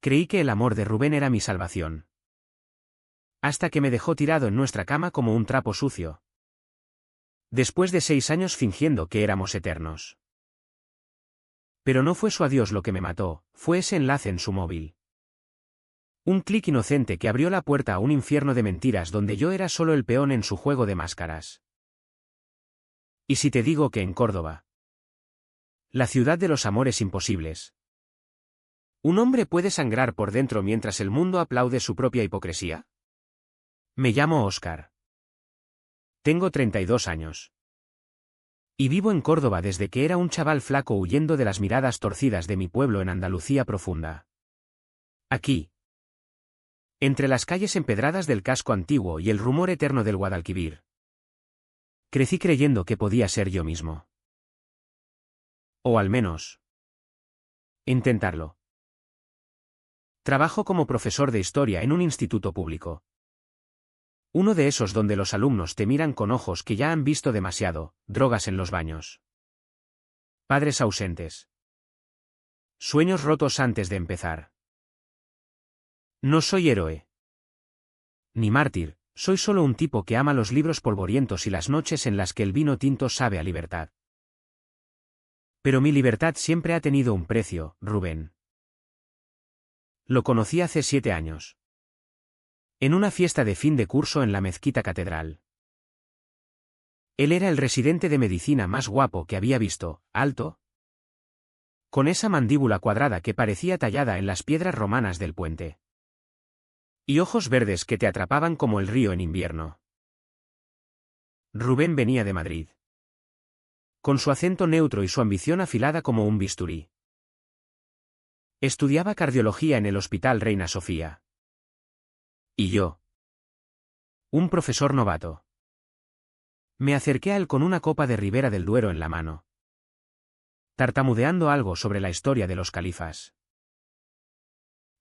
Creí que el amor de Rubén era mi salvación. Hasta que me dejó tirado en nuestra cama como un trapo sucio. Después de 6 años fingiendo que éramos eternos. Pero no fue su adiós lo que me mató, fue ese enlace en su móvil. Un clic inocente que abrió la puerta a un infierno de mentiras donde yo era solo el peón en su juego de máscaras. ¿Y si te digo que en Córdoba? La ciudad de los amores imposibles. ¿Un hombre puede sangrar por dentro mientras el mundo aplaude su propia hipocresía? Me llamo Óscar. Tengo 32 años. Y vivo en Córdoba desde que era un chaval flaco huyendo de las miradas torcidas de mi pueblo en Andalucía profunda. Aquí. Entre las calles empedradas del casco antiguo y el rumor eterno del Guadalquivir. Crecí creyendo que podía ser yo mismo. O al menos, intentarlo. Trabajo como profesor de historia en un instituto público. Uno de esos donde los alumnos te miran con ojos que ya han visto demasiado, drogas en los baños. Padres ausentes. Sueños rotos antes de empezar. No soy héroe. Ni mártir, soy solo un tipo que ama los libros polvorientos y las noches en las que el vino tinto sabe a libertad. Pero mi libertad siempre ha tenido un precio, Rubén. Lo conocí hace 7 años. En una fiesta de fin de curso en la Mezquita Catedral. Él era el residente de medicina más guapo que había visto, alto, con esa mandíbula cuadrada que parecía tallada en las piedras romanas del puente. Y ojos verdes que te atrapaban como el río en invierno. Rubén venía de Madrid. Con su acento neutro y su ambición afilada como un bisturí. Estudiaba cardiología en el Hospital Reina Sofía. Y yo. Un profesor novato. Me acerqué a él con una copa de Ribera del Duero en la mano. Tartamudeando algo sobre la historia de los califas.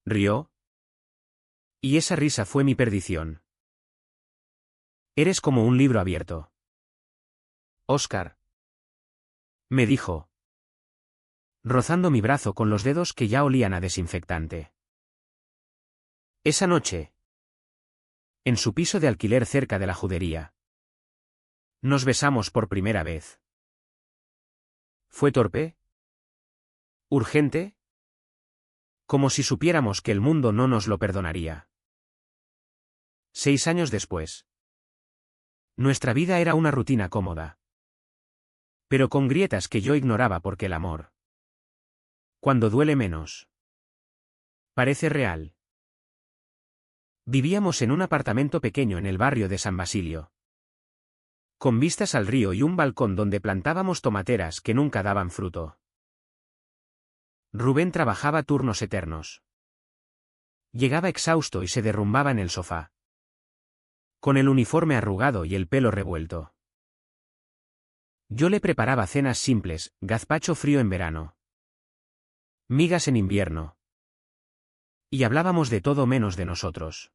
Rió. Y esa risa fue mi perdición. Eres como un libro abierto. Óscar. Me dijo. Rozando mi brazo con los dedos que ya olían a desinfectante. Esa noche. En su piso de alquiler cerca de la Judería. Nos besamos por primera vez. ¿Fue torpe? ¿Urgente? Como si supiéramos que el mundo no nos lo perdonaría. 6 años después. Nuestra vida era una rutina cómoda. Pero con grietas que yo ignoraba porque el amor. Cuando duele menos. Parece real. Vivíamos en un apartamento pequeño en el barrio de San Basilio. Con vistas al río y un balcón donde plantábamos tomateras que nunca daban fruto. Rubén trabajaba turnos eternos. Llegaba exhausto y se derrumbaba en el sofá. Con el uniforme arrugado y el pelo revuelto. Yo le preparaba cenas simples, gazpacho frío en verano. Migas en invierno. Y hablábamos de todo menos de nosotros.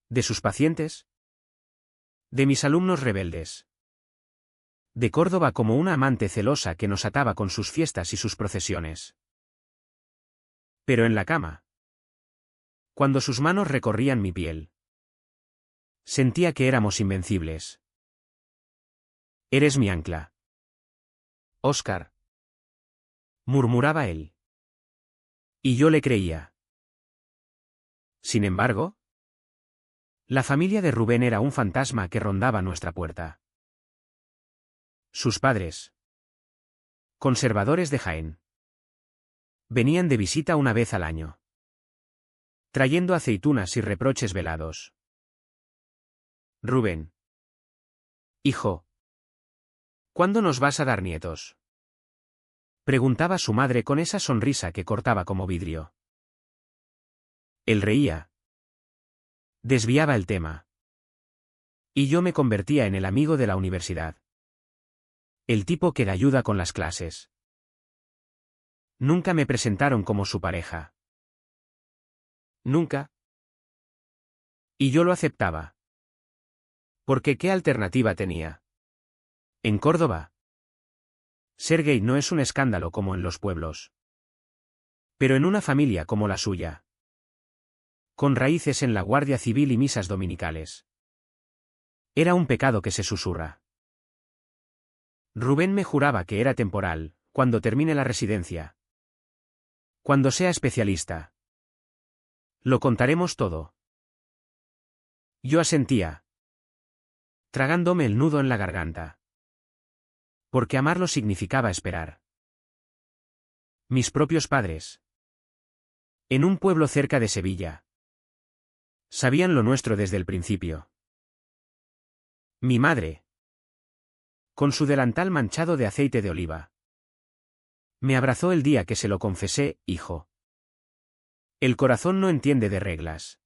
¿De sus pacientes? De mis alumnos rebeldes. De Córdoba como una amante celosa que nos ataba con sus fiestas y sus procesiones. Pero en la cama. Cuando sus manos recorrían mi piel. Sentía que éramos invencibles. Eres mi ancla. Óscar. Murmuraba él. Y yo le creía. Sin embargo, la familia de Rubén era un fantasma que rondaba nuestra puerta. Sus padres, conservadores de Jaén, venían de visita una vez al año, trayendo aceitunas y reproches velados. Rubén. Hijo. ¿Cuándo nos vas a dar nietos? Preguntaba su madre con esa sonrisa que cortaba como vidrio. Él reía. Desviaba el tema. Y yo me convertía en el amigo de la universidad. El tipo que le ayuda con las clases. Nunca me presentaron como su pareja. Nunca. Y yo lo aceptaba. Porque ¿qué alternativa tenía? En Córdoba. Ser gay no es un escándalo como en los pueblos. Pero en una familia como la suya, con raíces en la Guardia Civil y misas dominicales, era un pecado que se susurra. Rubén me juraba que era temporal, cuando termine la residencia. Cuando sea especialista. Lo contaremos todo. Yo asentía, tragándome el nudo en la garganta. Porque amarlo significaba esperar. Mis propios padres. En un pueblo cerca de Sevilla. Sabían lo nuestro desde el principio. Mi madre. Con su delantal manchado de aceite de oliva. Me abrazó el día que se lo confesé, hijo. El corazón no entiende de reglas.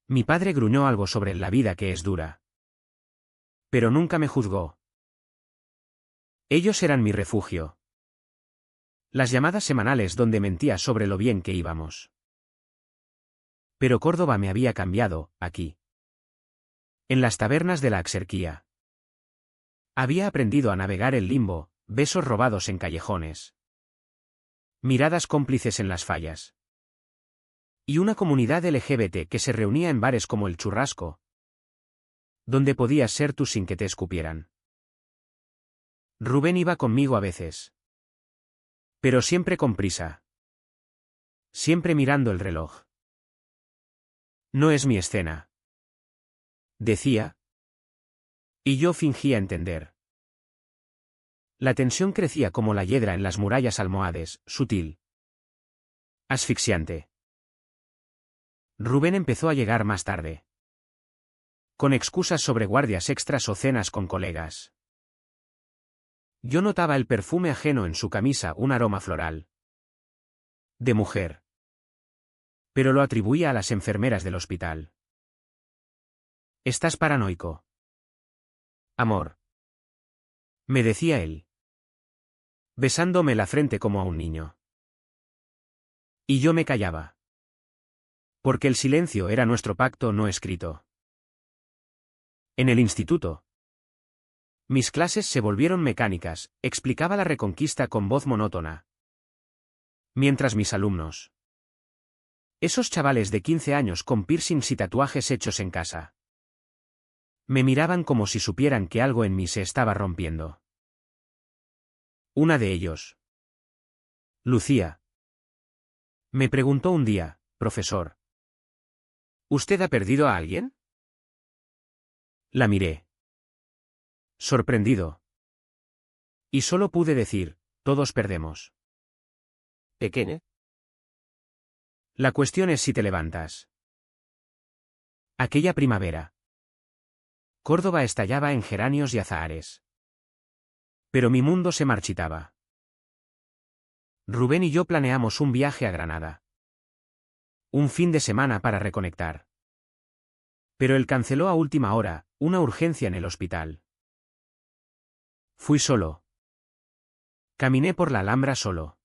Mi padre gruñó algo sobre la vida que es dura. Pero nunca me juzgó. Ellos eran mi refugio. Las llamadas semanales donde mentía sobre lo bien que íbamos. Pero Córdoba me había cambiado, aquí. En las tabernas de la Axerquía. Había aprendido a navegar el limbo, besos robados en callejones. Miradas cómplices en las fallas. Y una comunidad LGBT que se reunía en bares como el Churrasco, donde podías ser tú sin que te escupieran. Rubén iba conmigo a veces. Pero siempre con prisa. Siempre mirando el reloj. No es mi escena, decía. Y yo fingía entender. La tensión crecía como la hiedra en las murallas almohades, sutil. Asfixiante. Rubén empezó a llegar más tarde. Con excusas sobre guardias extras o cenas con colegas. Yo notaba el perfume ajeno en su camisa, un aroma floral. De mujer. Pero lo atribuía a las enfermeras del hospital. Estás paranoico. Amor. Me decía él. Besándome la frente como a un niño. Y yo me callaba. Porque el silencio era nuestro pacto no escrito. En el instituto. Mis clases se volvieron mecánicas, explicaba la Reconquista con voz monótona. Mientras mis alumnos. Esos chavales de 15 años con piercings y tatuajes hechos en casa. Me miraban como si supieran que algo en mí se estaba rompiendo. Una de ellos. Lucía. Me preguntó un día, profesor. ¿Usted ha perdido a alguien? La miré. Sorprendido. Y solo pude decir, todos perdemos. Pequeña. La cuestión es si te levantas. Aquella primavera. Córdoba estallaba en geranios y azahares. Pero mi mundo se marchitaba. Rubén y yo planeamos un viaje a Granada. Un fin de semana para reconectar. Pero él canceló a última hora, una urgencia en el hospital. Fui solo. Caminé por la Alhambra solo.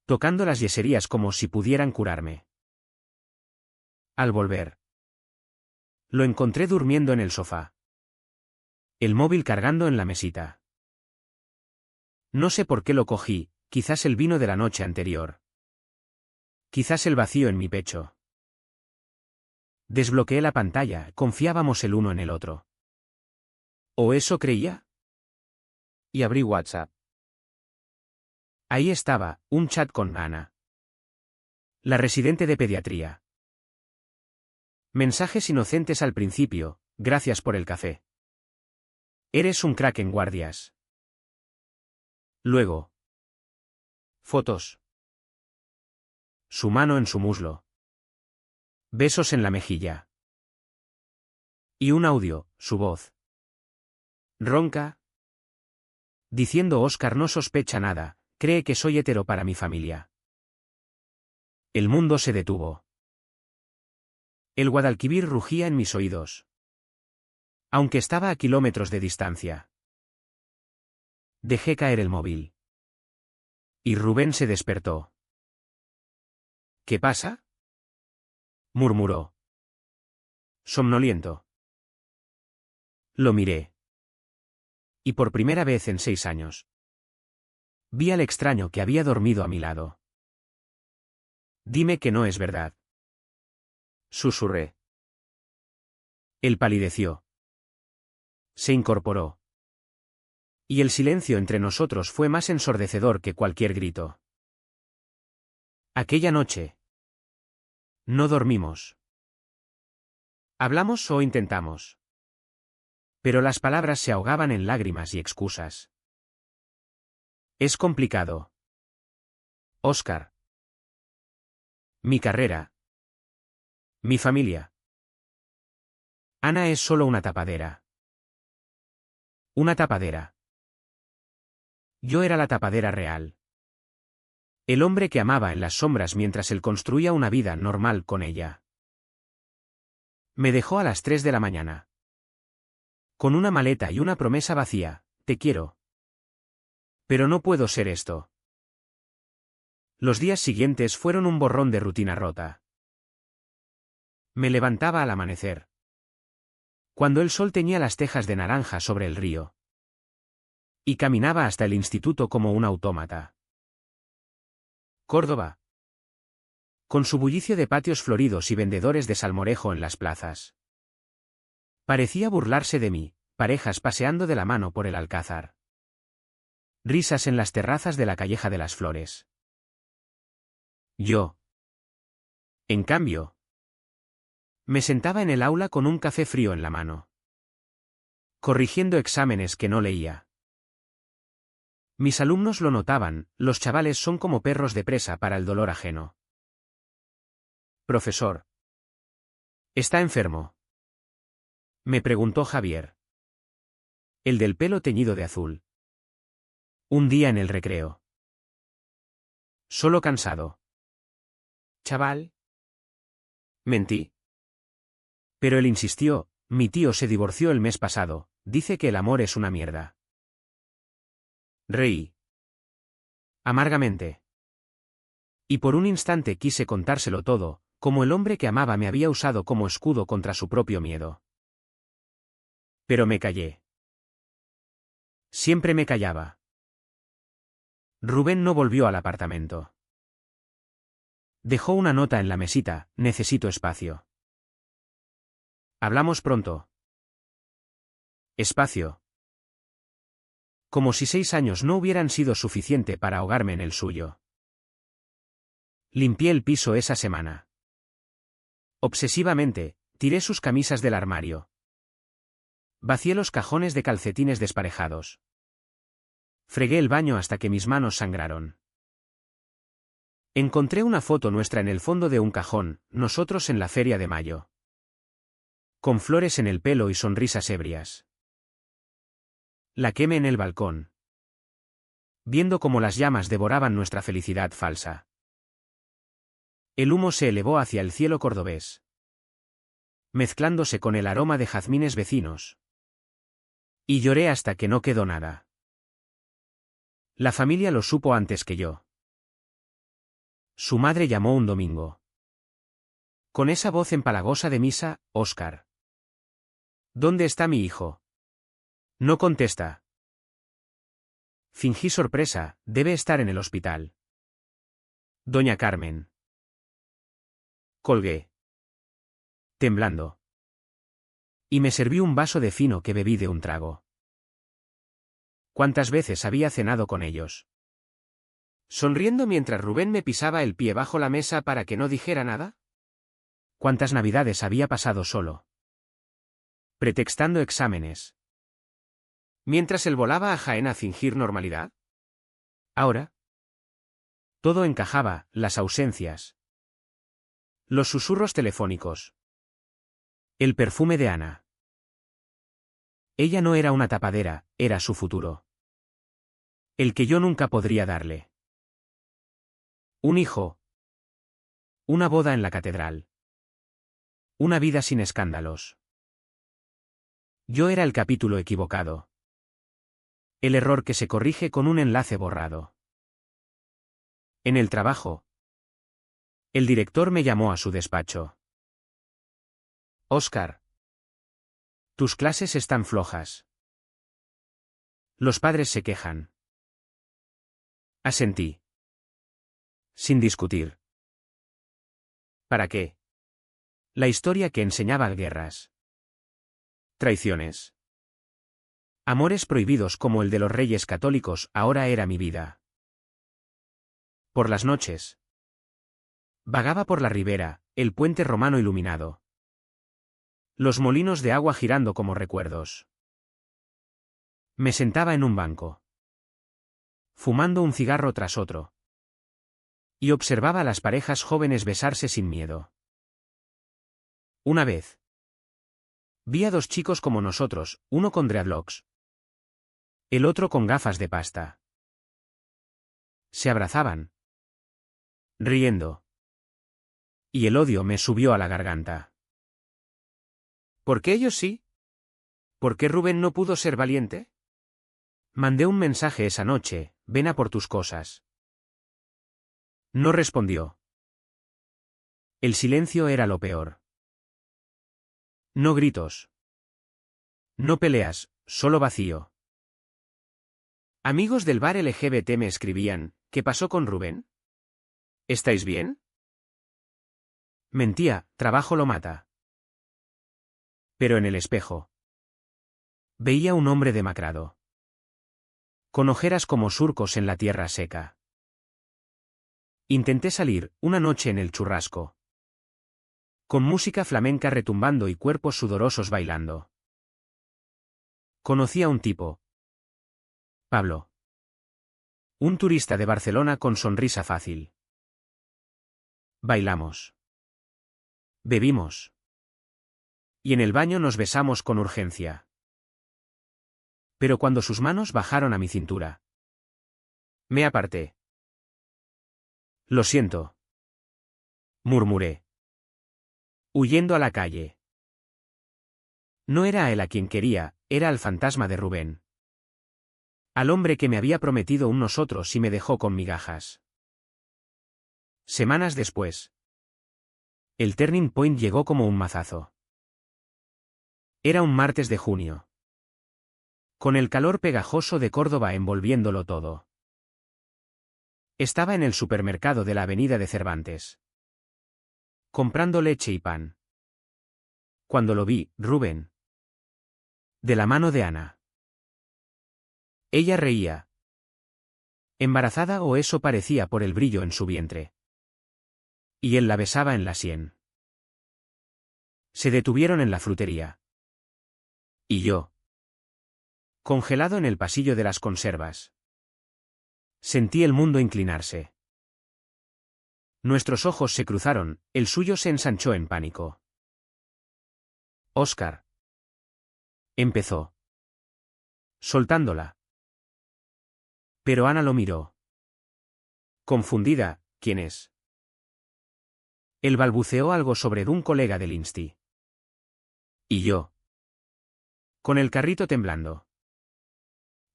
Tocando las yeserías como si pudieran curarme. Al volver. Lo encontré durmiendo en el sofá. El móvil cargando en la mesita. No sé por qué lo cogí, quizás el vino de la noche anterior. Quizás el vacío en mi pecho. Desbloqueé la pantalla, confiábamos el uno en el otro. ¿O eso creía? Y abrí WhatsApp. Ahí estaba, un chat con Ana. La residente de pediatría. Mensajes inocentes al principio, gracias por el café. Eres un crack en guardias. Luego. Fotos. Su mano en su muslo. Besos en la mejilla. Y un audio, su voz. Ronca. Diciendo Oscar no sospecha nada, cree que soy hetero para mi familia. El mundo se detuvo. El Guadalquivir rugía en mis oídos. Aunque estaba a kilómetros de distancia. Dejé caer el móvil. Y Rubén se despertó. ¿Qué pasa? Murmuró. Somnoliento. Lo miré. Y por primera vez en 6 años. Vi al extraño que había dormido a mi lado. Dime que no es verdad. Susurré. Él palideció. Se incorporó. Y el silencio entre nosotros fue más ensordecedor que cualquier grito. Aquella noche. No dormimos. Hablamos o intentamos. Pero las palabras se ahogaban en lágrimas y excusas. Es complicado. Oscar. Mi carrera. Mi familia. Ana es solo una tapadera. Una tapadera. Yo era la tapadera real. El hombre que amaba en las sombras mientras él construía una vida normal con ella. Me dejó a las 3 de la mañana. Con una maleta y una promesa vacía, te quiero. Pero no puedo ser esto. Los días siguientes fueron un borrón de rutina rota. Me levantaba al amanecer. Cuando el sol teñía las tejas de naranja sobre el río. Y caminaba hasta el instituto como un autómata. Córdoba. Con su bullicio de patios floridos y vendedores de salmorejo en las plazas. Parecía burlarse de mí, parejas paseando de la mano por el Alcázar. Risas en las terrazas de la Calleja de las Flores. Yo. En cambio. Me sentaba en el aula con un café frío en la mano. Corrigiendo exámenes que no leía. Mis alumnos lo notaban, los chavales son como perros de presa para el dolor ajeno. Profesor. ¿Está enfermo? Me preguntó Javier. El del pelo teñido de azul. Un día en el recreo. Solo cansado. Chaval. Mentí. Pero él insistió, mi tío se divorció el mes pasado, dice que el amor es una mierda. Reí. Amargamente. Y por un instante quise contárselo todo, como el hombre que amaba me había usado como escudo contra su propio miedo. Pero me callé. Siempre me callaba. Rubén no volvió al apartamento. Dejó una nota en la mesita, necesito espacio. Hablamos pronto. Espacio. Como si 6 años no hubieran sido suficiente para ahogarme en el suyo. Limpié el piso esa semana. Obsesivamente, tiré sus camisas del armario. Vacié los cajones de calcetines desparejados. Fregué el baño hasta que mis manos sangraron. Encontré una foto nuestra en el fondo de un cajón, nosotros en la Feria de Mayo. Con flores en el pelo y sonrisas ebrias. La quemé en el balcón. Viendo cómo las llamas devoraban nuestra felicidad falsa. El humo se elevó hacia el cielo cordobés. Mezclándose con el aroma de jazmines vecinos. Y lloré hasta que no quedó nada. La familia lo supo antes que yo. Su madre llamó un domingo. Con esa voz empalagosa de misa, Óscar. ¿Dónde está mi hijo? No contesta. Fingí sorpresa, debe estar en el hospital. Doña Carmen. Colgué. Temblando. Y me serví un vaso de fino que bebí de un trago. ¿Cuántas veces había cenado con ellos? Sonriendo mientras Rubén me pisaba el pie bajo la mesa para que no dijera nada. ¿Cuántas navidades había pasado solo? Pretextando exámenes. Mientras él volaba a Jaén a fingir normalidad. Ahora. Todo encajaba, las ausencias. Los susurros telefónicos. El perfume de Ana. Ella no era una tapadera, era su futuro. El que yo nunca podría darle. Un hijo. Una boda en la catedral. Una vida sin escándalos. Yo era el capítulo equivocado. El error que se corrige con un enlace borrado. En el trabajo. El director me llamó a su despacho. Óscar. Tus clases están flojas. Los padres se quejan. Asentí. Sin discutir. ¿Para qué? La historia que enseñaba guerras. Traiciones. Amores prohibidos como el de los reyes católicos ahora era mi vida. Por las noches. Vagaba por la ribera, el puente romano iluminado. Los molinos de agua girando como recuerdos. Me sentaba en un banco. Fumando un cigarro tras otro. Y observaba a las parejas jóvenes besarse sin miedo. Una vez. Vi a dos chicos como nosotros, uno con dreadlocks. El otro con gafas de pasta. Se abrazaban. Riendo. Y el odio me subió a la garganta. ¿Por qué ellos sí? ¿Por qué Rubén no pudo ser valiente? Mandé un mensaje esa noche, ven a por tus cosas. No respondió. El silencio era lo peor. No gritos. No peleas, solo vacío. Amigos del bar LGBT me escribían, ¿qué pasó con Rubén? ¿Estáis bien? Mentía, trabajo lo mata. Pero en el espejo. Veía un hombre demacrado. Con ojeras como surcos en la tierra seca. Intenté salir, una noche en el churrasco. Con música flamenca retumbando y cuerpos sudorosos bailando. Conocí a un tipo. Pablo. Un turista de Barcelona con sonrisa fácil. Bailamos. Bebimos. Y en el baño nos besamos con urgencia. Pero cuando sus manos bajaron a mi cintura. Me aparté. Lo siento. Murmuré. Huyendo a la calle. No era a él a quien quería, era al fantasma de Rubén. Al hombre que me había prometido un nosotros y me dejó con migajas. Semanas después. El turning point llegó como un mazazo. Era un martes de junio. Con el calor pegajoso de Córdoba envolviéndolo todo. Estaba en el supermercado de la avenida de Cervantes. Comprando leche y pan. Cuando lo vi, Rubén. De la mano de Ana. Ella reía. Embarazada o eso parecía por el brillo en su vientre. Y él la besaba en la sien. Se detuvieron en la frutería. Y yo. Congelado en el pasillo de las conservas. Sentí el mundo inclinarse. Nuestros ojos se cruzaron, el suyo se ensanchó en pánico. Óscar. Empezó. Soltándola. Pero Ana lo miró. Confundida, ¿quién es? Él balbuceó algo sobre un colega del Insti. Y yo. Con el carrito temblando.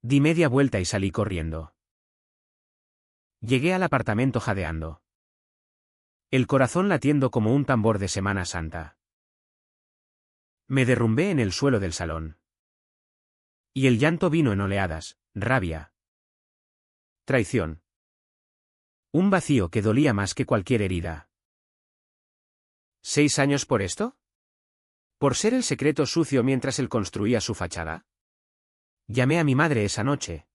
Di media vuelta y salí corriendo. Llegué al apartamento jadeando. El corazón latiendo como un tambor de Semana Santa. Me derrumbé en el suelo del salón. Y el llanto vino en oleadas, rabia. Traición. Un vacío que dolía más que cualquier herida. ¿6 años por esto? ¿Por ser el secreto sucio mientras él construía su fachada? Llamé a mi madre esa noche.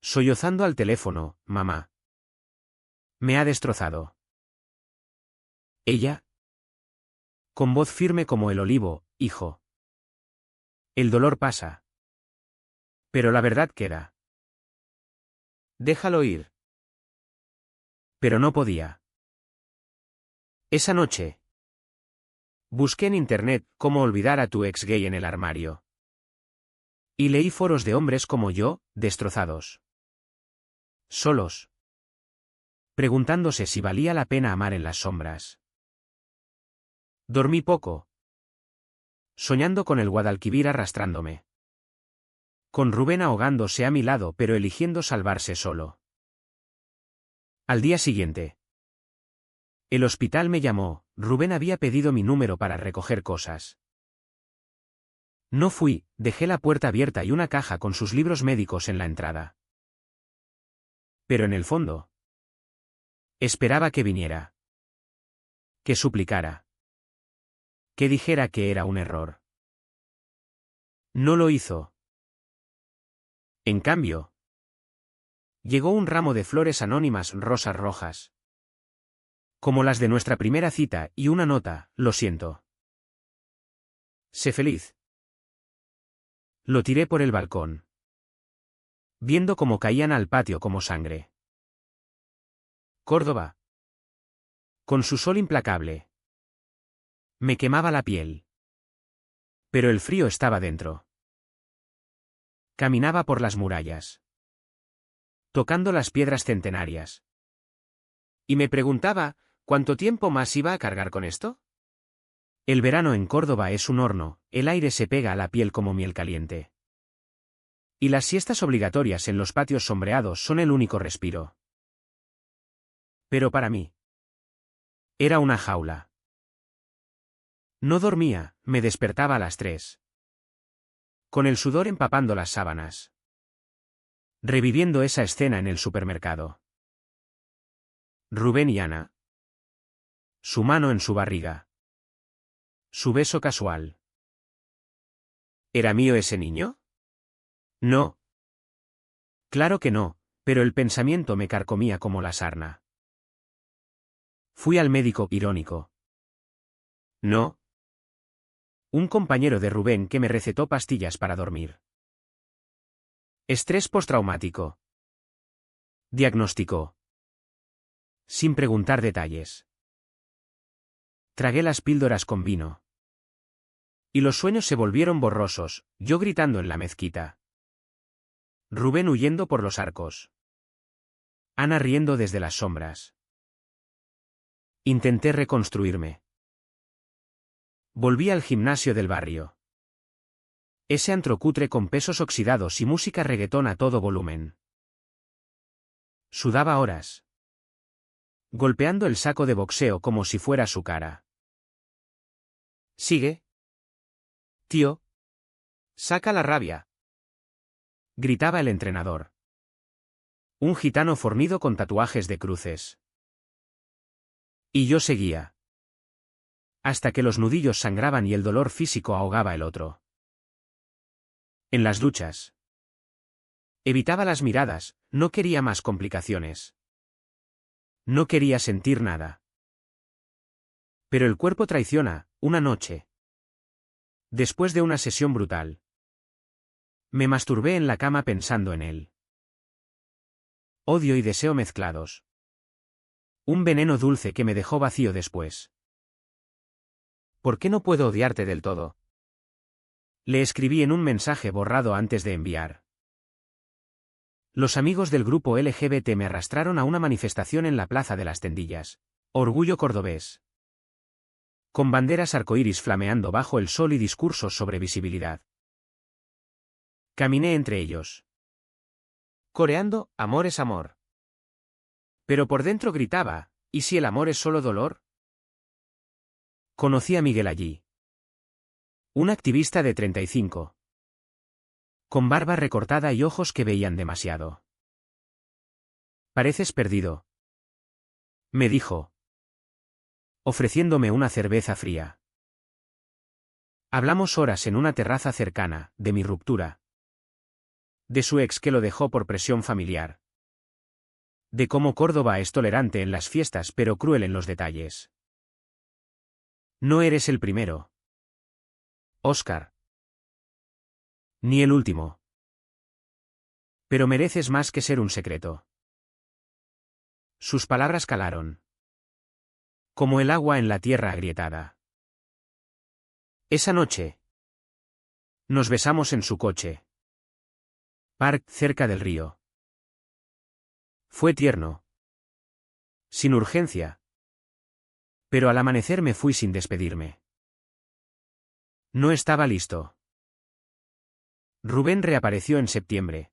Sollozando al teléfono, mamá. Me ha destrozado. Ella. Con voz firme como el olivo, hijo. El dolor pasa. Pero la verdad queda. Déjalo ir. Pero no podía. Esa noche. Busqué en internet cómo olvidar a tu ex gay en el armario. Y leí foros de hombres como yo, destrozados. Solos. Preguntándose si valía la pena amar en las sombras. Dormí poco. Soñando con el Guadalquivir arrastrándome. Con Rubén ahogándose a mi lado pero eligiendo salvarse solo. Al día siguiente. El hospital me llamó, Rubén había pedido mi número para recoger cosas. No fui, dejé la puerta abierta y una caja con sus libros médicos en la entrada. Pero en el fondo, esperaba que viniera. Que suplicara. Que dijera que era un error. No lo hizo. En cambio, llegó un ramo de flores anónimas rosas rojas. Como las de nuestra primera cita y una nota, lo siento. Sé feliz. Lo tiré por el balcón, viendo cómo caían al patio como sangre. Córdoba. Con su sol implacable. Me quemaba la piel. Pero el frío estaba dentro. Caminaba por las murallas, tocando las piedras centenarias. Y me preguntaba, ¿cuánto tiempo más iba a cargar con esto? El verano en Córdoba es un horno, el aire se pega a la piel como miel caliente. Y las siestas obligatorias en los patios sombreados son el único respiro. Pero para mí, era una jaula. No dormía, me despertaba a las 3. Con el sudor empapando las sábanas. Reviviendo esa escena en el supermercado. Rubén y Ana. Su mano en su barriga. Su beso casual. ¿Era mío ese niño? No. Claro que no, pero el pensamiento me carcomía como la sarna. Fui al médico, irónico. No. Un compañero de Rubén que me recetó pastillas para dormir. Estrés postraumático. Diagnosticó. Sin preguntar detalles. Tragué las píldoras con vino. Y los sueños se volvieron borrosos, yo gritando en la mezquita. Rubén huyendo por los arcos. Ana riendo desde las sombras. Intenté reconstruirme. Volví al gimnasio del barrio. Ese antro cutre con pesos oxidados y música reggaetón a todo volumen. Sudaba horas. Golpeando el saco de boxeo como si fuera su cara. Sigue. Tío. Saca la rabia. Gritaba el entrenador. Un gitano fornido con tatuajes de cruces. Y yo seguía. Hasta que los nudillos sangraban y el dolor físico ahogaba el otro. En las duchas. Evitaba las miradas, no quería más complicaciones. No quería sentir nada. Pero el cuerpo traiciona, una noche. Después de una sesión brutal. Me masturbé en la cama pensando en él. Odio y deseo mezclados. Un veneno dulce que me dejó vacío después. ¿Por qué no puedo odiarte del todo? Le escribí en un mensaje borrado antes de enviar. Los amigos del grupo LGBT me arrastraron a una manifestación en la Plaza de las Tendillas. Orgullo cordobés. Con banderas arcoíris flameando bajo el sol y discursos sobre visibilidad. Caminé entre ellos. Coreando, amor es amor. Pero por dentro gritaba, ¿y si el amor es solo dolor? Conocí a Miguel allí. Un activista de 35. Con barba recortada y ojos que veían demasiado. Pareces perdido. Me dijo. Ofreciéndome una cerveza fría. Hablamos horas en una terraza cercana, de mi ruptura. De su ex que lo dejó por presión familiar. De cómo Córdoba es tolerante en las fiestas pero cruel en los detalles. No eres el primero, Óscar. Ni el último. Pero mereces más que ser un secreto. Sus palabras calaron. Como el agua en la tierra agrietada. Esa noche. Nos besamos en su coche. Park, cerca del río. Fue tierno. Sin urgencia. Pero al amanecer me fui sin despedirme. No estaba listo. Rubén reapareció en septiembre.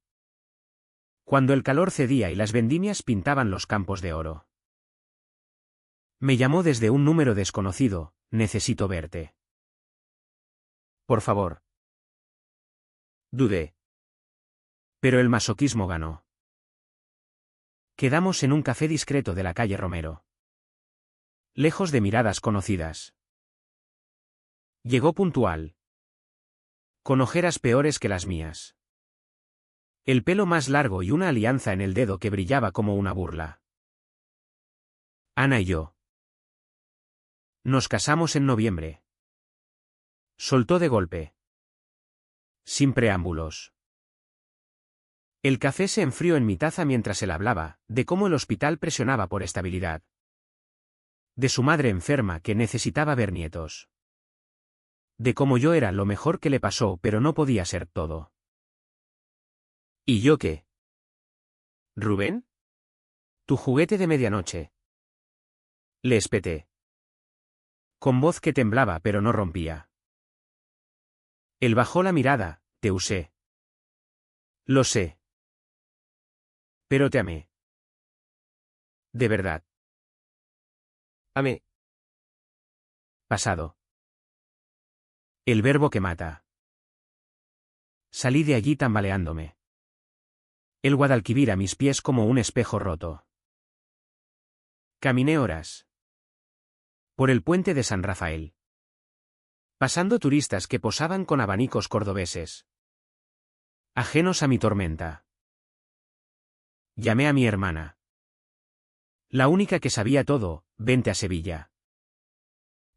Cuando el calor cedía y las vendimias pintaban los campos de oro. Me llamó desde un número desconocido, necesito verte. Por favor. Dudé. Pero el masoquismo ganó. Quedamos en un café discreto de la calle Romero. Lejos de miradas conocidas. Llegó puntual. Con ojeras peores que las mías. El pelo más largo y una alianza en el dedo que brillaba como una burla. Ana y yo. Nos casamos en noviembre. Soltó de golpe. Sin preámbulos. El café se enfrió en mi taza mientras él hablaba, de cómo el hospital presionaba por estabilidad. De su madre enferma que necesitaba ver nietos. De cómo yo era lo mejor que le pasó, pero no podía ser todo. ¿Y yo qué? ¿Rubén? Tu juguete de medianoche. Le espeté. Con voz que temblaba pero no rompía. Él bajó la mirada, te usé. Lo sé. Pero te amé. De verdad. Amé. Pasado. El verbo que mata. Salí de allí tambaleándome. El Guadalquivir a mis pies como un espejo roto. Caminé horas. Por el puente de San Rafael. Pasando turistas que posaban con abanicos cordobeses. Ajenos a mi tormenta. Llamé a mi hermana. La única que sabía todo, vente a Sevilla.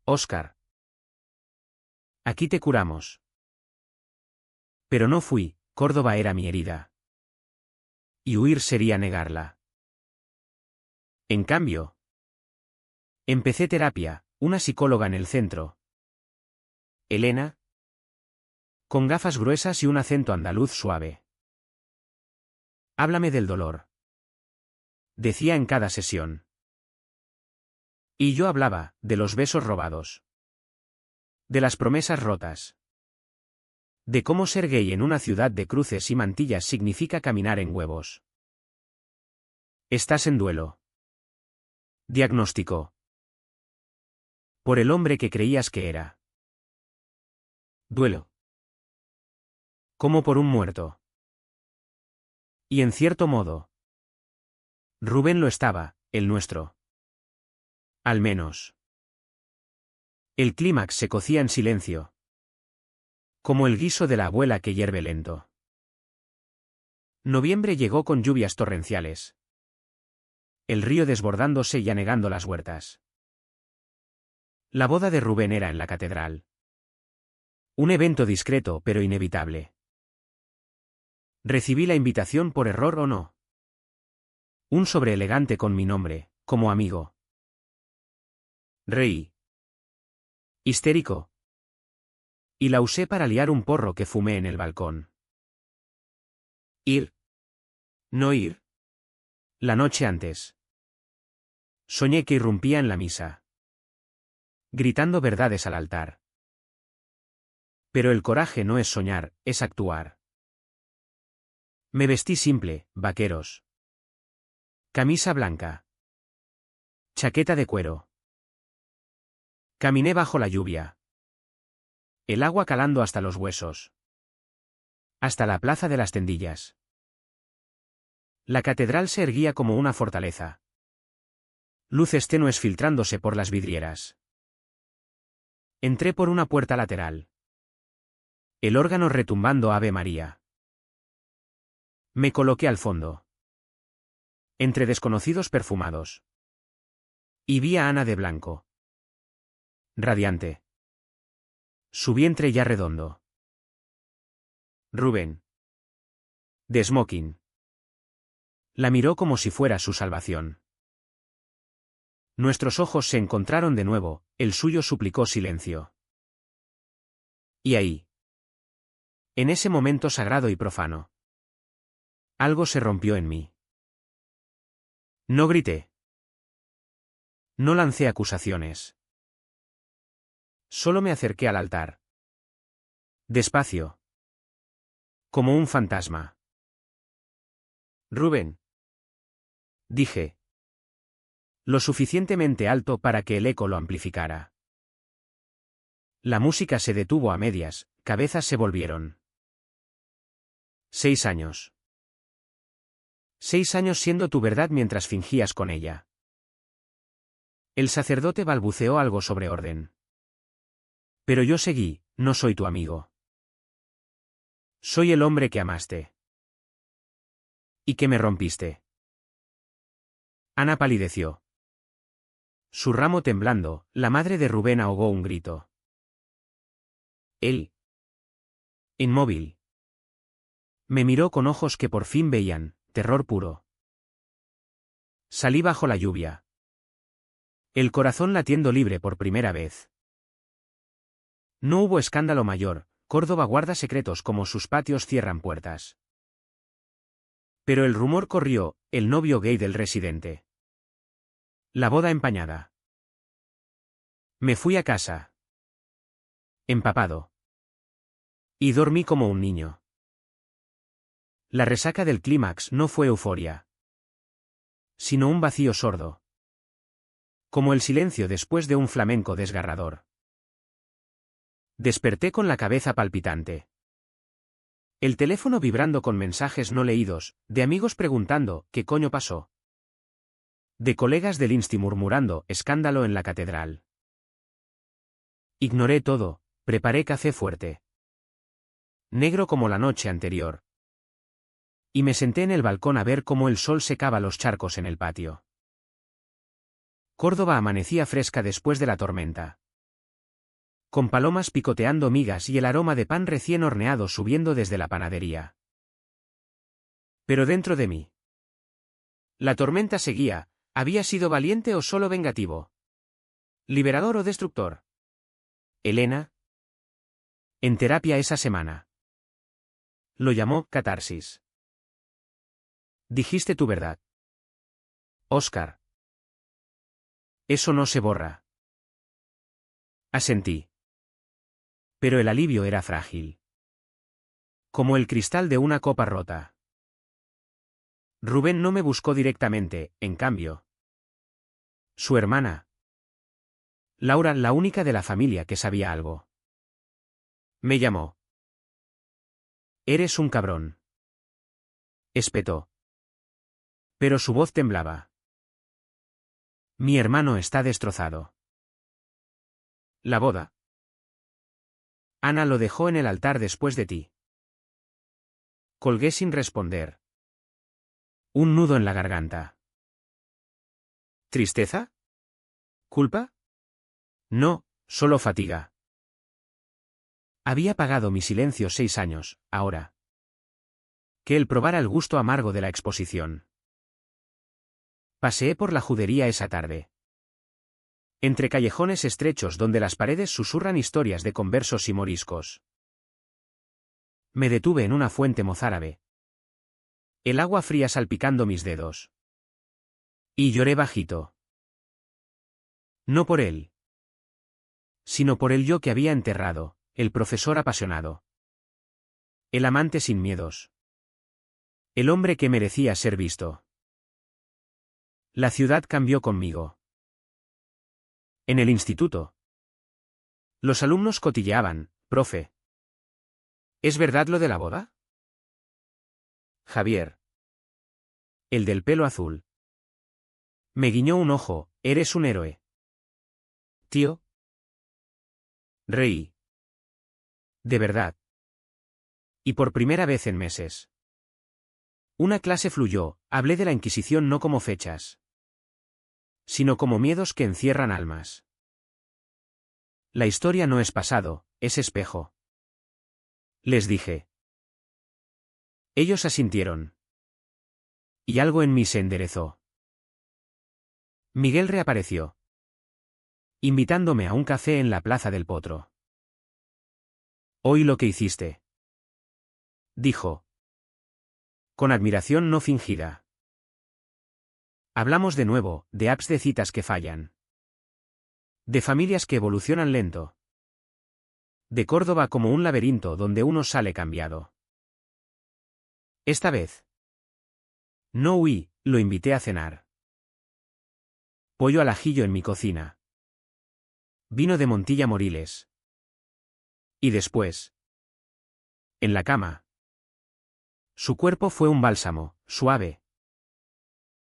Óscar. Aquí te curamos. Pero no fui, Córdoba era mi herida. Y huir sería negarla. En cambio, empecé terapia, una psicóloga en el centro. Elena. Con gafas gruesas y un acento andaluz suave. Háblame del dolor. Decía en cada sesión. Y yo hablaba, de los besos robados. De las promesas rotas. De cómo ser gay en una ciudad de cruces y mantillas significa caminar en huevos. Estás en duelo. Diagnóstico. Por el hombre que creías que era. Duelo. Como por un muerto. Y en cierto modo. Rubén lo estaba, el nuestro. Al menos. El clímax se cocía en silencio. Como el guiso de la abuela que hierve lento. Noviembre llegó con lluvias torrenciales. El río desbordándose y anegando las huertas. La boda de Rubén era en la catedral. Un evento discreto pero inevitable. ¿Recibí la invitación por error o no? Un sobre elegante con mi nombre, como amigo. Reí. Histérico. Y la usé para liar un porro que fumé en el balcón. Ir. No ir. La noche antes. Soñé que irrumpía en la misa. Gritando verdades al altar. Pero el coraje no es soñar, es actuar. Me vestí simple, vaqueros. Camisa blanca. Chaqueta de cuero. Caminé bajo la lluvia. El agua calando hasta los huesos. Hasta la plaza de las Tendillas. La catedral se erguía como una fortaleza. Luces tenues filtrándose por las vidrieras. Entré por una puerta lateral. El órgano retumbando Ave María. Me coloqué al fondo. Entre desconocidos perfumados. Y vi a Ana de blanco. Radiante. Su vientre ya redondo. Rubén. De smoking. La miró como si fuera su salvación. Nuestros ojos se encontraron de nuevo, el suyo suplicó silencio. Y ahí. En ese momento sagrado y profano. Algo se rompió en mí. No grité. No lancé acusaciones. Solo me acerqué al altar. Despacio. Como un fantasma. Rubén. Dije. Lo suficientemente alto para que el eco lo amplificara. La música se detuvo a medias, cabezas se volvieron. 6 años. 6 años siendo tu verdad mientras fingías con ella. El sacerdote balbuceó algo sobre orden. Pero yo seguí, no soy tu amigo. Soy el hombre que amaste. Y que me rompiste. Ana palideció. Su ramo temblando, la madre de Rubén ahogó un grito. Él, inmóvil, me miró con ojos que por fin veían, terror puro. Salí bajo la lluvia. El corazón latiendo libre por primera vez. No hubo escándalo mayor, Córdoba guarda secretos como sus patios cierran puertas. Pero el rumor corrió, el novio gay del residente. La boda empañada. Me fui a casa. Empapado. Y dormí como un niño. La resaca del clímax no fue euforia, sino un vacío sordo. Como el silencio después de un flamenco desgarrador. Desperté con la cabeza palpitante. El teléfono vibrando con mensajes no leídos, de amigos preguntando, ¿qué coño pasó? De colegas del Insti murmurando, escándalo en la catedral. Ignoré todo, preparé café fuerte. Negro como la noche anterior. Y me senté en el balcón a ver cómo el sol secaba los charcos en el patio. Córdoba amanecía fresca después de la tormenta. Con palomas picoteando migas y el aroma de pan recién horneado subiendo desde la panadería. Pero dentro de mí. La tormenta seguía, ¿había sido valiente o solo vengativo? ¿Liberador o destructor? Elena. En terapia esa semana. Lo llamó catarsis. Dijiste tu verdad. Óscar. Eso no se borra. Asentí. Pero el alivio era frágil. Como el cristal de una copa rota. Rubén no me buscó directamente, en cambio. Su hermana. Laura, la única de la familia que sabía algo. Me llamó. Eres un cabrón. Espetó. Pero su voz temblaba. Mi hermano está destrozado. La boda. Ana lo dejó en el altar después de ti. Colgué sin responder. Un nudo en la garganta. ¿Tristeza? ¿Culpa? No, solo fatiga. Había pagado mi silencio 6 años, ahora. Que él probara el gusto amargo de la exposición. Paseé por la judería esa tarde. Entre callejones estrechos donde las paredes susurran historias de conversos y moriscos. Me detuve en una fuente mozárabe. El agua fría salpicando mis dedos. Y lloré bajito. No por él. Sino por el yo que había enterrado, el profesor apasionado. El amante sin miedos. El hombre que merecía ser visto. La ciudad cambió conmigo. En el instituto. Los alumnos cotilleaban, profe. ¿Es verdad lo de la boda? Javier. El del pelo azul. Me guiñó un ojo, eres un héroe. Tío. Reí. De verdad. Y por primera vez en meses. Una clase fluyó, hablé de la Inquisición no como fechas, sino como miedos que encierran almas. La historia no es pasado, es espejo. Les dije. Ellos asintieron. Y algo en mí se enderezó. Miguel reapareció. Invitándome a un café en la Plaza del Potro. Oí lo que hiciste. Dijo. Con admiración no fingida. Hablamos de nuevo, de apps de citas que fallan. De familias que evolucionan lento. De Córdoba como un laberinto donde uno sale cambiado. Esta vez. No huí, lo invité a cenar. Pollo al ajillo en mi cocina. Vino de Montilla Moriles. Y después. En la cama. Su cuerpo fue un bálsamo, suave.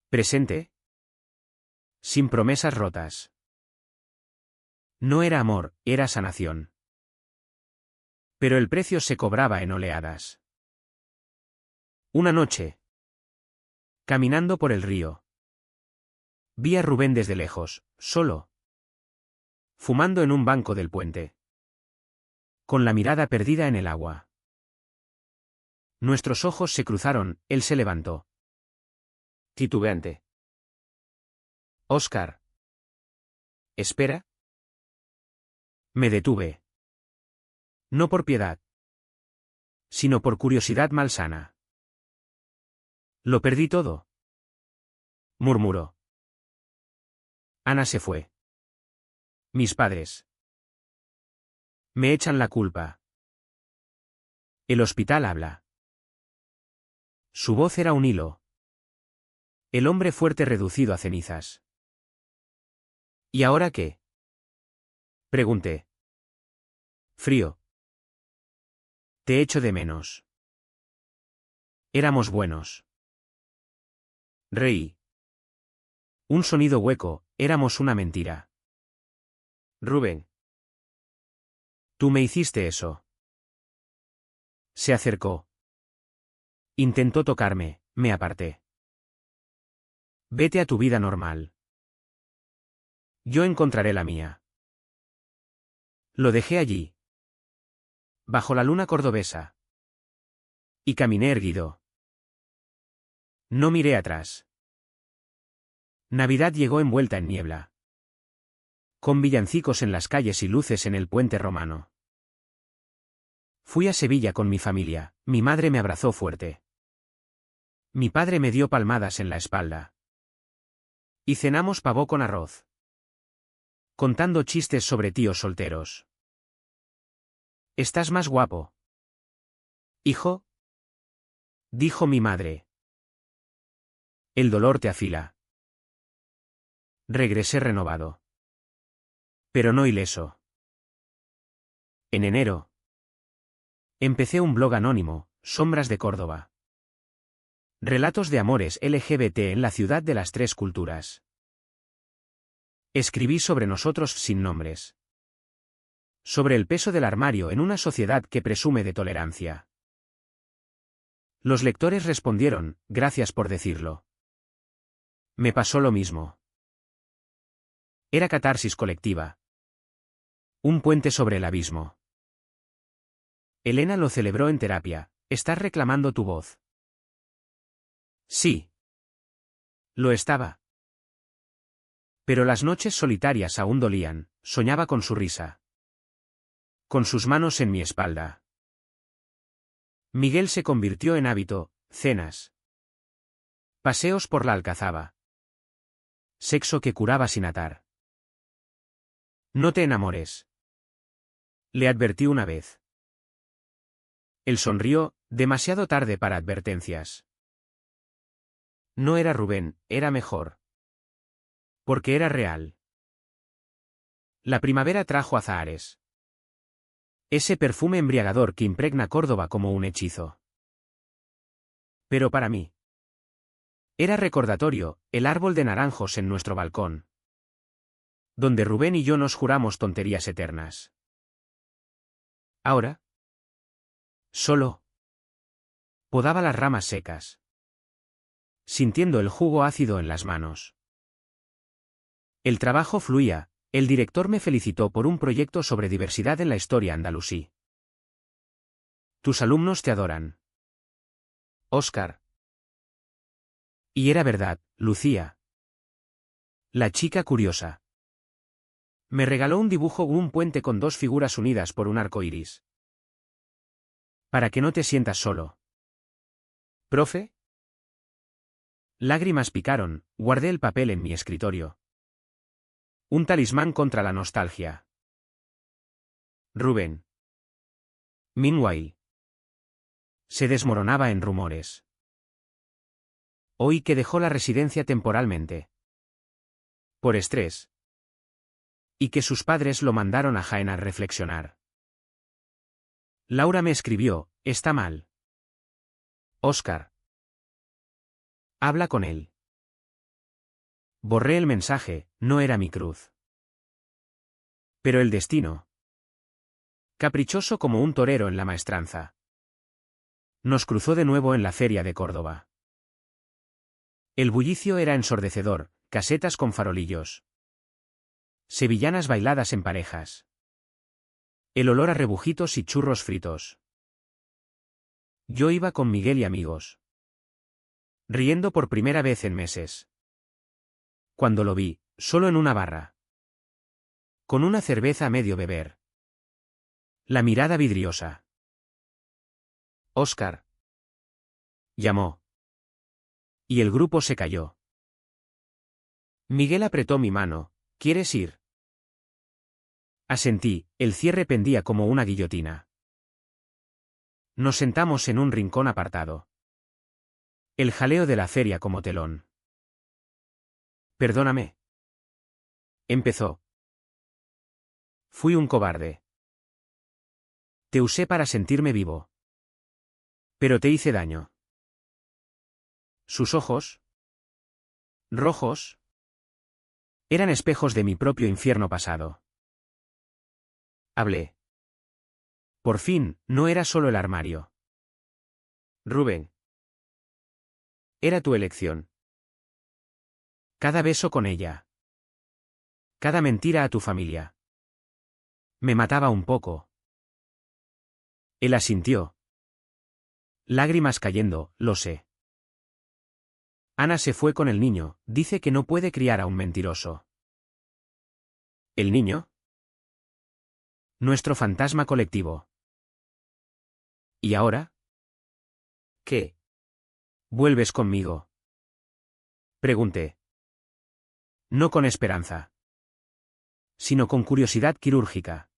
Presente. Sin promesas rotas. No era amor, era sanación. Pero el precio se cobraba en oleadas. Una noche. Caminando por el río. Vi a Rubén desde lejos, solo. Fumando en un banco del puente. Con la mirada perdida en el agua. Nuestros ojos se cruzaron, él se levantó. Titubeante. Óscar. ¿Espera? Me detuve. No por piedad. Sino por curiosidad malsana. Lo perdí todo. Murmuró. Ana se fue. Mis padres. Me echan la culpa. El hospital habla. Su voz era un hilo. El hombre fuerte reducido a cenizas. ¿Y ahora qué? Pregunté. Frío. Te echo de menos. Éramos buenos. Reí. Un sonido hueco, éramos una mentira. Rubén. Tú me hiciste eso. Se acercó. Intentó tocarme, me aparté. Vete a tu vida normal. Yo encontraré la mía. Lo dejé allí. Bajo la luna cordobesa. Y caminé erguido. No miré atrás. Navidad llegó envuelta en niebla. Con villancicos en las calles y luces en el puente romano. Fui a Sevilla con mi familia, mi madre me abrazó fuerte. Mi padre me dio palmadas en la espalda. Y cenamos pavó con arroz. Contando chistes sobre tíos solteros. Estás más guapo. Hijo, dijo mi madre. El dolor te afila. Regresé renovado. Pero no ileso. En enero. Empecé un blog anónimo, Sombras de Córdoba. Relatos de amores LGBT en la ciudad de las tres culturas. Escribí sobre nosotros sin nombres. Sobre el peso del armario en una sociedad que presume de tolerancia. Los lectores respondieron, gracias por decirlo. Me pasó lo mismo. Era catarsis colectiva. Un puente sobre el abismo. Elena lo celebró en terapia. ¿Estás reclamando tu voz? Sí. Lo estaba. Pero las noches solitarias aún dolían, soñaba con su risa. Con sus manos en mi espalda. Miguel se convirtió en hábito, cenas. Paseos por la Alcazaba. Sexo que curaba sin atar. No te enamores. Le advertí una vez. Él sonrió, demasiado tarde para advertencias. No era Rubén, era mejor. Porque era real. La primavera trajo azahares. Ese perfume embriagador que impregna Córdoba como un hechizo. Pero para mí. Era recordatorio, el árbol de naranjos en nuestro balcón. Donde Rubén y yo nos juramos tonterías eternas. Ahora. Solo. Podaba las ramas secas. Sintiendo el jugo ácido en las manos. El trabajo fluía, el director me felicitó por un proyecto sobre diversidad en la historia andalusí. Tus alumnos te adoran. Óscar. Y era verdad, Lucía. La chica curiosa. Me regaló un dibujo un puente con dos figuras unidas por un arco iris. Para que no te sientas solo. ¿Profe? Lágrimas picaron, guardé el papel en mi escritorio. Un talismán contra la nostalgia. Rubén. Meanwhile. Se desmoronaba en rumores. Oí que dejó la residencia temporalmente. Por estrés. Y que sus padres lo mandaron a Jaén a reflexionar. Laura me escribió, está mal. Óscar. Habla con él. Borré el mensaje, no era mi cruz. Pero el destino. Caprichoso como un torero en la maestranza. Nos cruzó de nuevo en la feria de Córdoba. El bullicio era ensordecedor, casetas con farolillos. Sevillanas bailadas en parejas. El olor a rebujitos y churros fritos. Yo iba con Miguel y amigos. Riendo por primera vez en meses. Cuando lo vi, solo en una barra. Con una cerveza a medio beber. La mirada vidriosa. Óscar. Llamó. Y el grupo se cayó. Miguel apretó mi mano. ¿Quieres ir? Asentí, el cierre pendía como una guillotina. Nos sentamos en un rincón apartado. El jaleo de la feria como telón. Perdóname. Empezó. Fui un cobarde. Te usé para sentirme vivo. Pero te hice daño. Sus ojos, rojos, eran espejos de mi propio infierno pasado. Hablé. Por fin, no era solo el armario. Rubén. Era tu elección. Cada beso con ella. Cada mentira a tu familia. Me mataba un poco. Él asintió. Lágrimas cayendo, lo sé. Ana se fue con el niño, dice que no puede criar a un mentiroso. ¿El niño? Nuestro fantasma colectivo. ¿Y ahora? ¿Qué? ¿Vuelves conmigo? Pregunté. No con esperanza. Sino con curiosidad quirúrgica.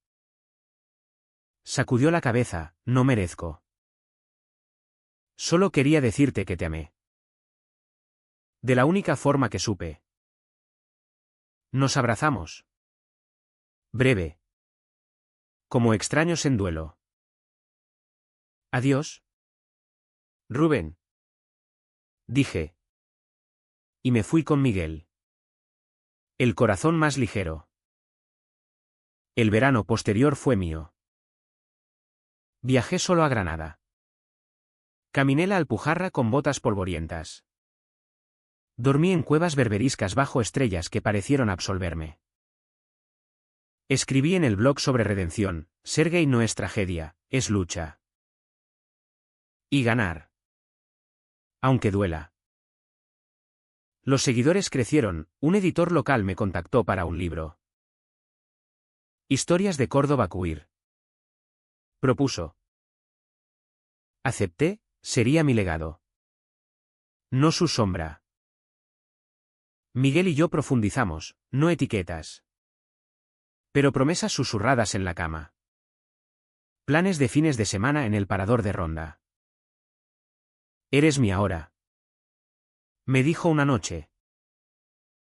Sacudió la cabeza, no merezco. Solo quería decirte que te amé. De la única forma que supe. Nos abrazamos. Breve. Como extraños en duelo. Adiós. Rubén. Dije. Y me fui con Miguel. El corazón más ligero. El verano posterior fue mío. Viajé solo a Granada. Caminé la Alpujarra con botas polvorientas. Dormí en cuevas berberiscas bajo estrellas que parecieron absolverme. Escribí en el blog sobre redención, ser gay no es tragedia, es lucha. Y ganar. Aunque duela. Los seguidores crecieron, un editor local me contactó para un libro. Historias de Córdoba queer. Propuso. Acepté, sería mi legado. No su sombra. Miguel y yo profundizamos, no etiquetas. Pero promesas susurradas en la cama. Planes de fines de semana en el parador de Ronda. Eres mi ahora. Me dijo una noche.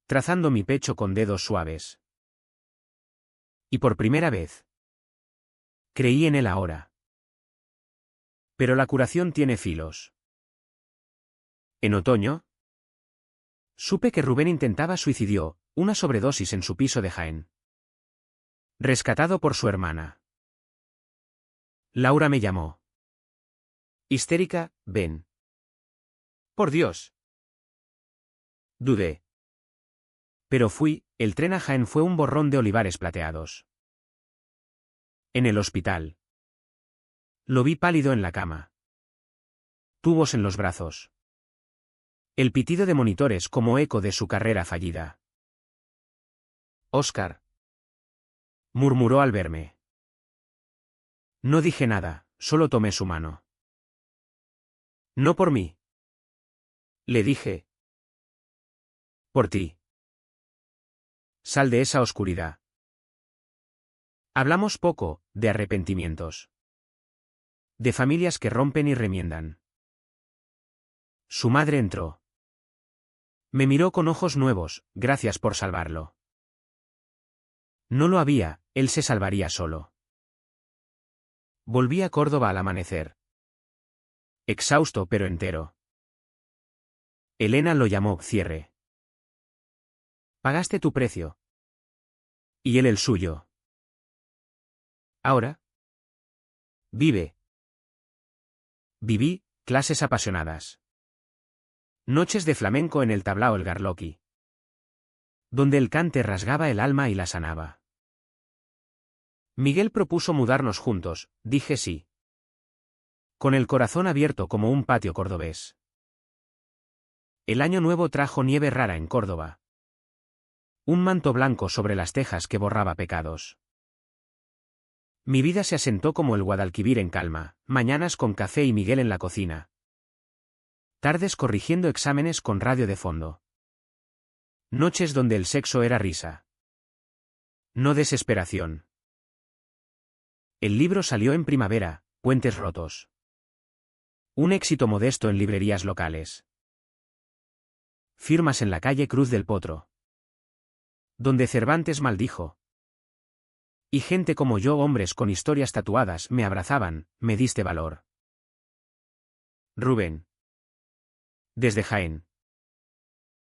Trazando mi pecho con dedos suaves. Y por primera vez. Creí en él ahora. Pero la curación tiene filos. En otoño. Supe que Rubén intentaba suicidio, una sobredosis en su piso de Jaén. Rescatado por su hermana. Laura me llamó. Histérica, ven. Por Dios. Dudé. Pero fui, el tren a Jaén fue un borrón de olivares plateados. En el hospital. Lo vi pálido en la cama. Tubos en los brazos. El pitido de monitores como eco de su carrera fallida. Óscar. Murmuró al verme. No dije nada, solo tomé su mano. No por mí. Le dije. Por ti. Sal de esa oscuridad. Hablamos poco, de arrepentimientos. De familias que rompen y remiendan. Su madre entró. Me miró con ojos nuevos, gracias por salvarlo. No lo había, él se salvaría solo. Volví a Córdoba al amanecer. Exhausto pero entero. Elena lo llamó cierre. Pagaste tu precio. Y él el suyo. Ahora. Vive. Viví, clases apasionadas. Noches de flamenco en el tablao El Garloqui. Donde el cante rasgaba el alma y la sanaba. Miguel propuso mudarnos juntos, dije sí. Con el corazón abierto como un patio cordobés. El año nuevo trajo nieve rara en Córdoba. Un manto blanco sobre las tejas que borraba pecados. Mi vida se asentó como el Guadalquivir en calma, mañanas con café y Miguel en la cocina. Tardes corrigiendo exámenes con radio de fondo. Noches donde el sexo era risa. No desesperación. El libro salió en primavera, Puentes rotos. Un éxito modesto en librerías locales. Firmas en la calle Cruz del Potro. Donde Cervantes maldijo. Y gente como yo, hombres con historias tatuadas, me abrazaban, me diste valor. Rubén. Desde Jaén.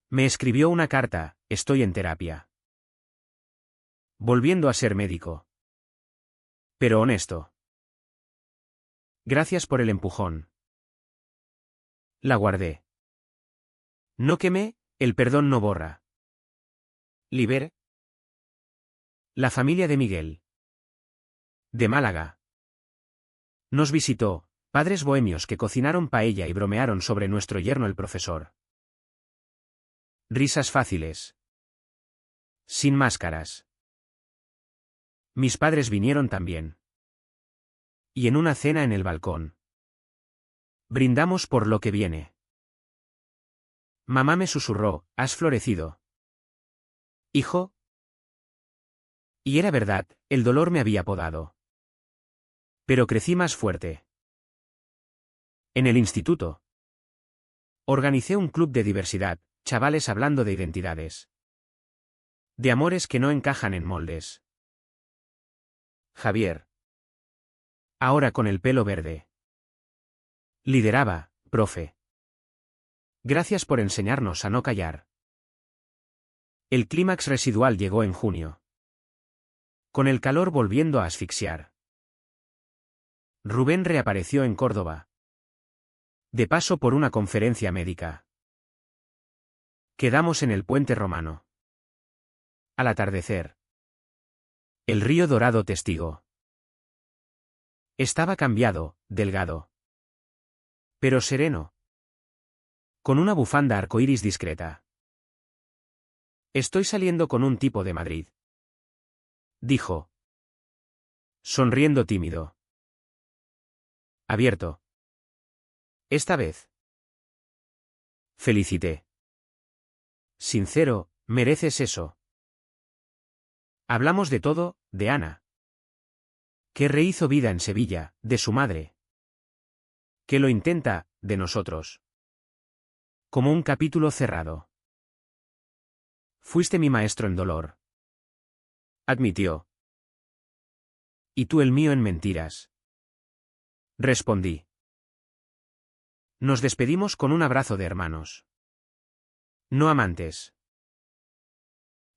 Me escribió una carta, estoy en terapia. Volviendo a ser médico. Pero honesto. Gracias por el empujón. La guardé. No quemé, el perdón no borra. Liber. La familia de Miguel. De Málaga. Nos visitó, padres bohemios que cocinaron paella y bromearon sobre nuestro yerno el profesor. Risas fáciles. Sin máscaras. Mis padres vinieron también. Y en una cena en el balcón. Brindamos por lo que viene. Mamá me susurró, has florecido. Hijo. Y era verdad, el dolor me había podado. Pero crecí más fuerte. En el instituto. Organicé un club de diversidad, chavales hablando de identidades. De amores que no encajan en moldes. Javier. Ahora con el pelo verde. Lideraba, profe. Gracias por enseñarnos a no callar. El clímax residual llegó en junio. Con el calor volviendo a asfixiar. Rubén reapareció en Córdoba. De paso por una conferencia médica. Quedamos en el puente romano. Al atardecer. El río Dorado testigo. Estaba cambiado, delgado. Pero sereno. Con una bufanda arcoíris discreta. Estoy saliendo con un tipo de Madrid. Dijo. Sonriendo tímido. Abierto. Esta vez. Felicité. Sincero, mereces eso. Hablamos de todo, de Ana. Que rehizo vida en Sevilla, de su madre. Que lo intenta, de nosotros. Como un capítulo cerrado. Fuiste mi maestro en dolor. Admitió. Y tú el mío en mentiras. Respondí. Nos despedimos con un abrazo de hermanos. No amantes.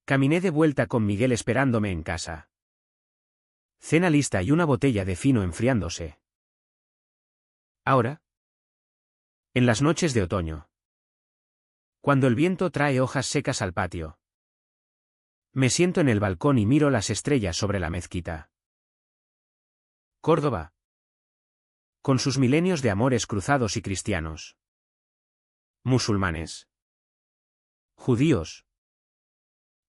Caminé de vuelta con Miguel esperándome en casa. Cena lista y una botella de fino enfriándose. Ahora. En las noches de otoño. Cuando el viento trae hojas secas al patio. Me siento en el balcón y miro las estrellas sobre la mezquita. Córdoba. Con sus milenios de amores cruzados y cristianos. Musulmanes. Judíos.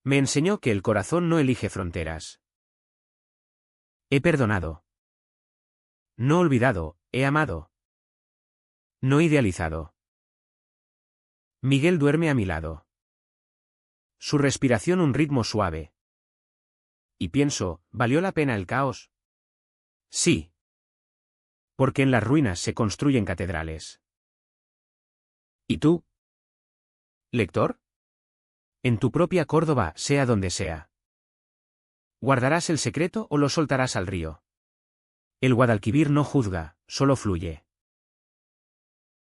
Me enseñó que el corazón no elige fronteras. He perdonado. No olvidado, he amado. No idealizado. Miguel duerme a mi lado. Su respiración un ritmo suave. Y pienso, ¿valió la pena el caos? Sí. Porque en las ruinas se construyen catedrales. ¿Y tú? ¿Lector? En tu propia Córdoba, sea donde sea. ¿Guardarás el secreto o lo soltarás al río? El Guadalquivir no juzga, solo fluye.